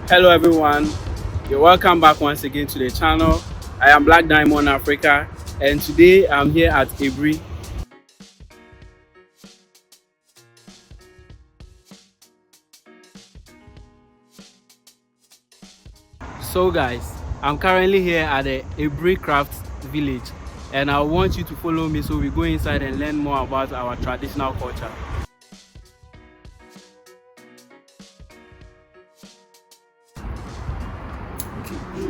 Hello everyone, you're welcome back once again to the channel. I am Black Diamond Africa, and today I'm here at Aburi. So guys, I'm currently here at the Aburi Craft Village, and I want you to follow me so we go inside and learn more about our traditional culture.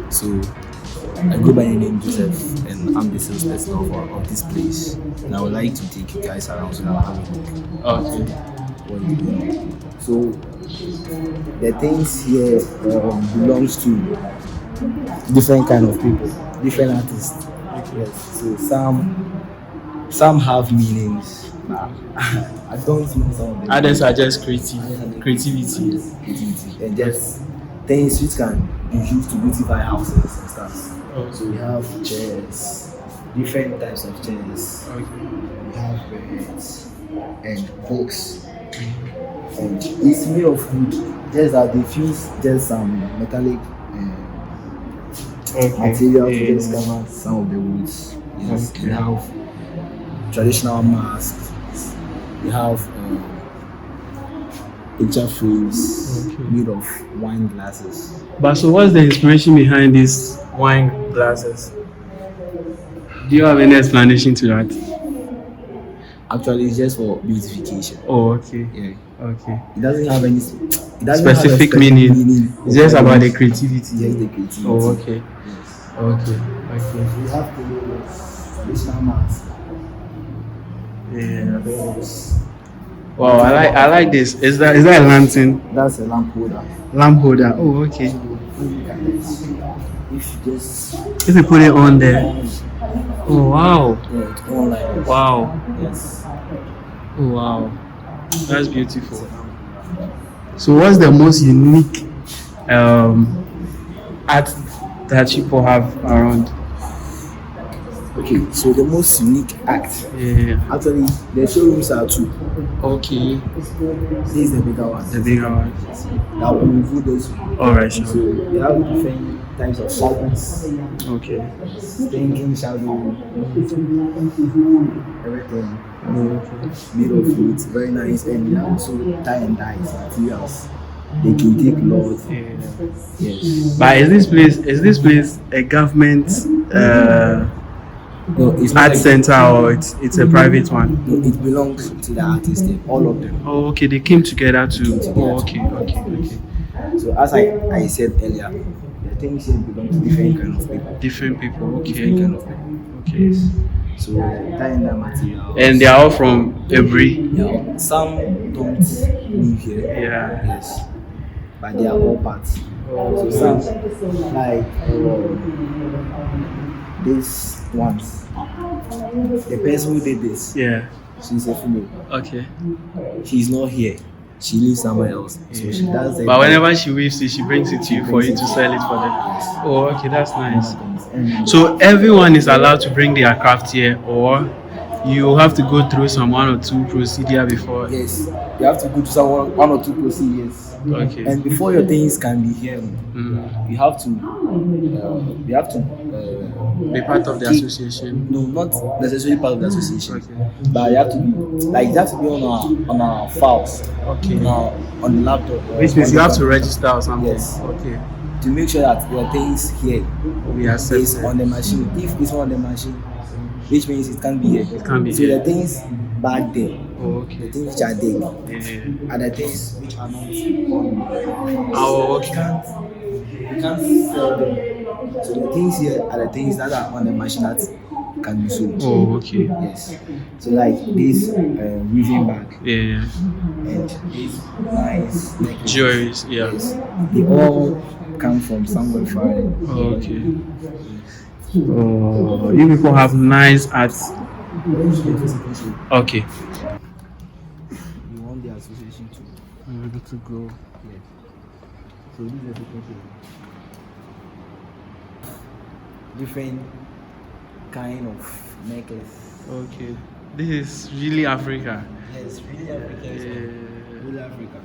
So I go by the name Joseph, and I'm the salesperson of this place. And I would like to take you guys around so that have a look. Okay. What you doing? So the things here belongs to different kind of people, different artists. Yes. So some have meanings. I don't know some of them. Others are just creativity, and just things which can be used to beautify houses and stuff. Okay. So we have chairs, different types of chairs. Okay. We have beds and books. And it's made of wood. Just that they fuse just some metallic material to just cover some of the woods. Yes. Okay. We have traditional masks. We have picture frames made of wine glasses. But so what's the inspiration behind these wine glasses? Do you have any explanation to that? Actually, it's just for beautification. Oh, okay. Yeah. Okay. It doesn't have any Specific meaning. It's just about the creativity. Yes, the creativity. Oh, okay. Yes. Okay. We have traditional masks. Yeah. Wow, I like this. Is that a lantern? That's a lamp holder. Lamp holder. Oh, okay. If you just If you put it on there. Oh wow. yeah, it's all like this. Wow. Yes. Oh wow. That's beautiful. So what's the most unique art that people have around? Okay, so the most unique act. Yeah. Actually, the showrooms are two. Okay. This is the bigger one. The bigger one. That will remove those. Alright, So sure. they have different types of shadows. Okay. Thinking shadow, everything Okay. made of wood, very nice, and they are also tie and dyes materials. They can take lots. Yeah. Yes. But is this place a government No, it's not art like- center, or it's a private one? No, it belongs to the artists, all of them. Oh, okay. They came together to. Came together. Oh, okay. So as I said earlier, the things here belong to different kind of people. Different people. Different Okay. kind of people. Okay. So tie and dye materials. And they are all from Aburi. Yeah, some don't live here. Yeah. Yes. But they are all parts. So some like these ones. The person who did this, Yeah. she's a female. Okay. She's not here. She lives somewhere else. So she does the But whenever she weaves it, she brings it to you for you to sell it for them. Oh, okay. That's nice. So everyone is allowed to bring their craft here, or you have to go through some one or two procedure before. Yes, you have to go to some one or two procedures. Okay. And before your things can be here, Mm. you have to Be part of the association. no, not necessarily part of the association, Okay. but you have to be like you have to be on our files, Okay. on the laptop. Which means you have to register or something. Yes. Okay. to make sure that your things here We is accept on the machine. If it's not on the machine, which means it can't be here. It can't be so here. the things back there, Oh, the okay. things which are there, Yeah. are the things which are not on. Oh, You okay. can't sell them. So the things here are the things that are on the machine that can be sold. Oh, okay. Yes. So like this weaving bag Yeah. and this nice necklace. Jewelries. Yeah. Yes. They all come from somewhere far. Oh, okay. Oh, you people have nice arts. Okay. You want the association to To go. yes. So this is the association. different kind of necklace. Okay. This is really Africa. Yes, really African. Yeah. Really Africa.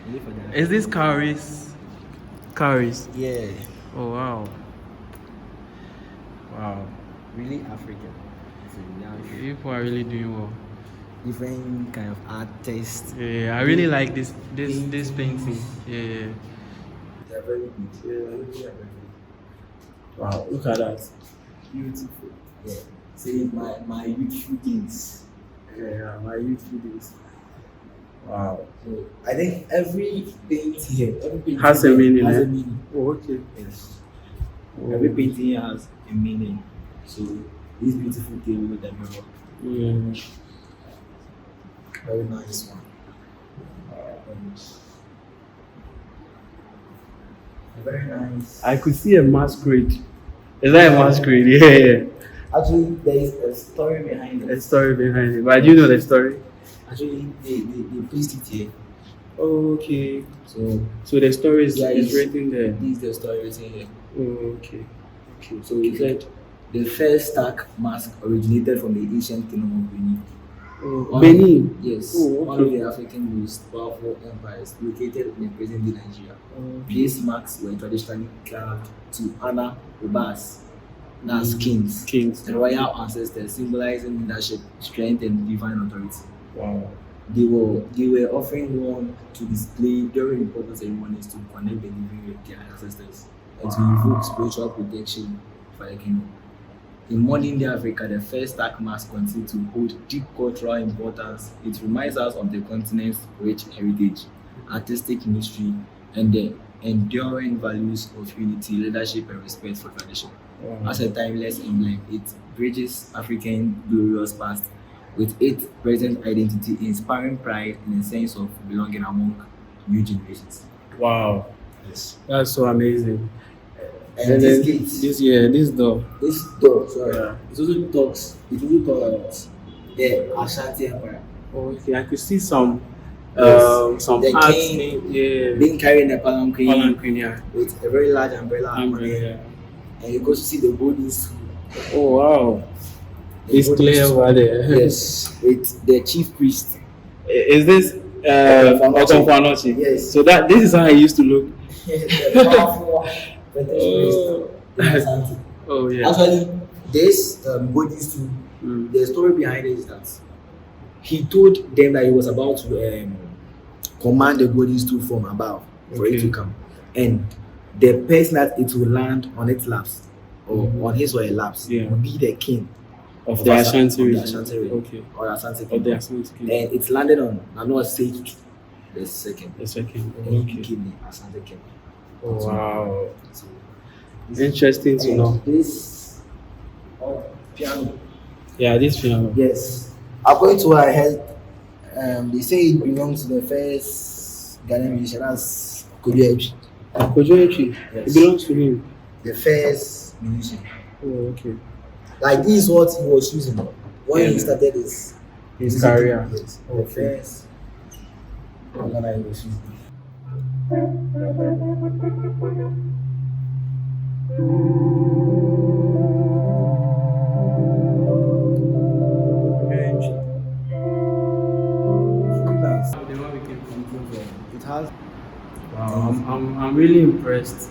Really for that. Is this cowries? Cowries. Yeah, Oh wow. Wow. really African. So yeah, People are really doing well. different kind of artists. Yeah, I really like this painting. Yeah. They're very good. Yeah, really are very good. Wow. Look at that. Beautiful. Yeah. Say my youthful days. Yeah, my youthful days. Wow. So I think every paint here, every paint Has a here meaning, has eh? a meaning. Oh, okay. Yes. Oh. Every painting here has a meaning. So this beautiful table with the mirror, Yeah. very nice one. Very nice. I could see a masquerade. Is that a masquerade? Yeah. Actually, there is a story behind A it. story behind it. But do you know the story? Actually, they placed it here. Oh, okay. So The story is, Yeah, is it's- written there. this is the story written here. Oh, okay. Okay. So he said the first stark mask originated from the ancient kingdom of Benin. Oh, Benin. Yes, Oh, one of okay. the African most powerful empires located in present-day Nigeria. Okay. These marks were traditionally carved to honor Obas, that's kings, Kings. the royal ancestors, symbolizing leadership, strength, and divine authority. Wow. They were often worn to display during important ceremonies to connect the living with their ancestors and to evoke spiritual protection for the kingdom. In modern day Africa, the first stark mask continues to hold deep cultural importance. It reminds us of the continent's rich heritage, artistic history, and the enduring values of unity, leadership, and respect for tradition. Wow. As a timeless emblem, it bridges African glorious past with its present identity, inspiring pride and a sense of belonging among new generations. Wow. Yes. That's so amazing. And this gate, this door. this door, sorry, Yeah. it also talks about the Ashanti Empire. Okay, I could see some some The arts king yeah. being carrying a palanquin Palanquin, yeah. with a very large umbrella on it. Yeah. And you go to see the bodies. Oh wow. The It's bodies clear over there. Yes, with the chief priest. Is this Okonfanochi? Yes. So this is how I used to look. The powerful British Oh. priest in Ashanti. Oh yeah. Actually, this bodies too. Mm. The story behind it is that he told them that he was about to command the bodies to from above for it Okay. to come, and the person that it will land on its laps or on his or her laps Yeah. will be the king Of the Ashanti of the region. Ashanti region. Okay. Or Ashanti Of Kingdom. the Ashanti Kingdom. And it's landed on Nanoa Sage the second. The second. And he Okay. became the Ashanti King. Oh, wow. So, Interesting to know. this piano. Yeah, this piano. Yes. According to what I heard, they say it belongs to the first Ghanaian musician, that's Kojo Kojo Echi. Yes. It belongs to him. the first musician. Oh, okay. Like this is what he was using when he Yeah. started his His career. Yes. The Okay. first organ he was using. Very interesting. Very nice. The one we came from. It has Wow, I'm really impressed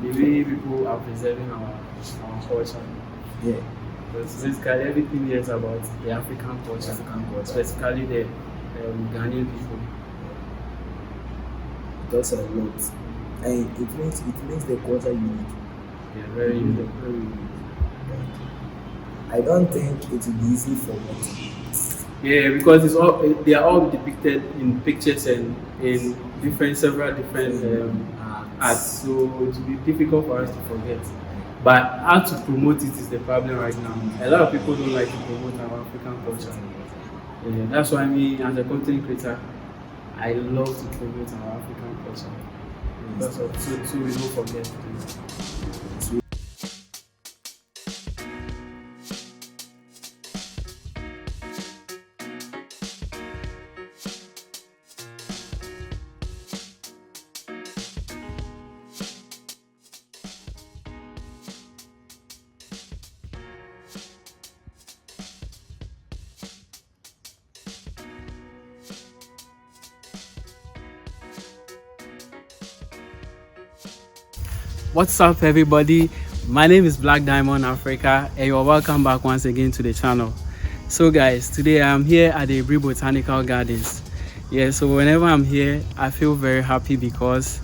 the way people are preserving our culture. yeah. Because basically everything here is about the African culture, African culture. specifically the Ghanaian people. It does a lot. And it makes the culture unique. Yeah, very unique, very unique. I don't think it will be easy for me. Yeah, because they are all depicted in pictures and in several different arts, so it will be difficult for us to forget. But how to promote it is the problem right now. A lot of people don't like to promote our African culture. Yeah, that's why me, as a content creator, I love to promote our African culture. Because of so we don't forget. What's up, everybody? My name is Black Diamond Africa, and you're welcome back once again to the channel. So, guys, today I'm here at the Aburi Botanical Gardens. Yeah, so whenever I'm here, I feel very happy because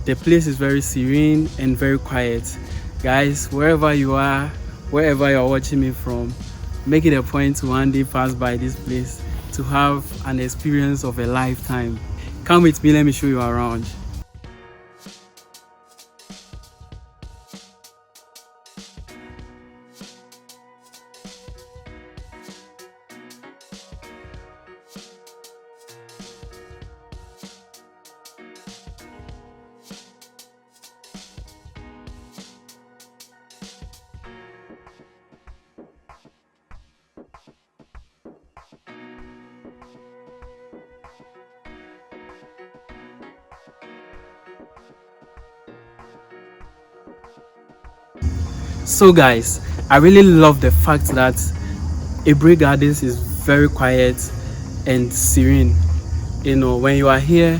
the place is very serene and very quiet. Guys, wherever you are, wherever you're watching me from, make it a point to one day pass by this place to have an experience of a lifetime. Come with me, let me show you around. So guys, I really love the fact that Aburi Gardens is very quiet and serene. You know, when you are here,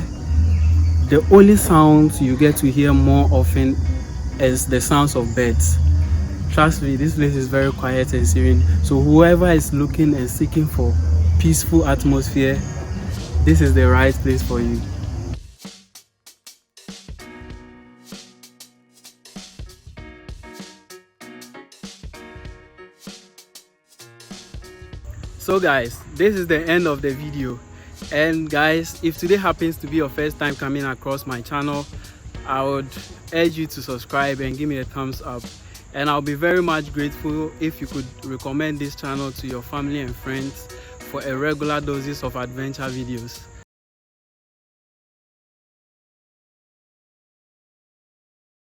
the only sounds you get to hear more often is the sounds of birds. Trust me, this place is very quiet and serene. So whoever is looking and seeking for peaceful atmosphere, this is the right place for you. So guys, this is the end of the video. And guys, if today happens to be your first time coming across my channel, I would urge you to subscribe and give me a thumbs up. And I'll be very much grateful if you could recommend this channel to your family and friends for a regular doses of adventure videos.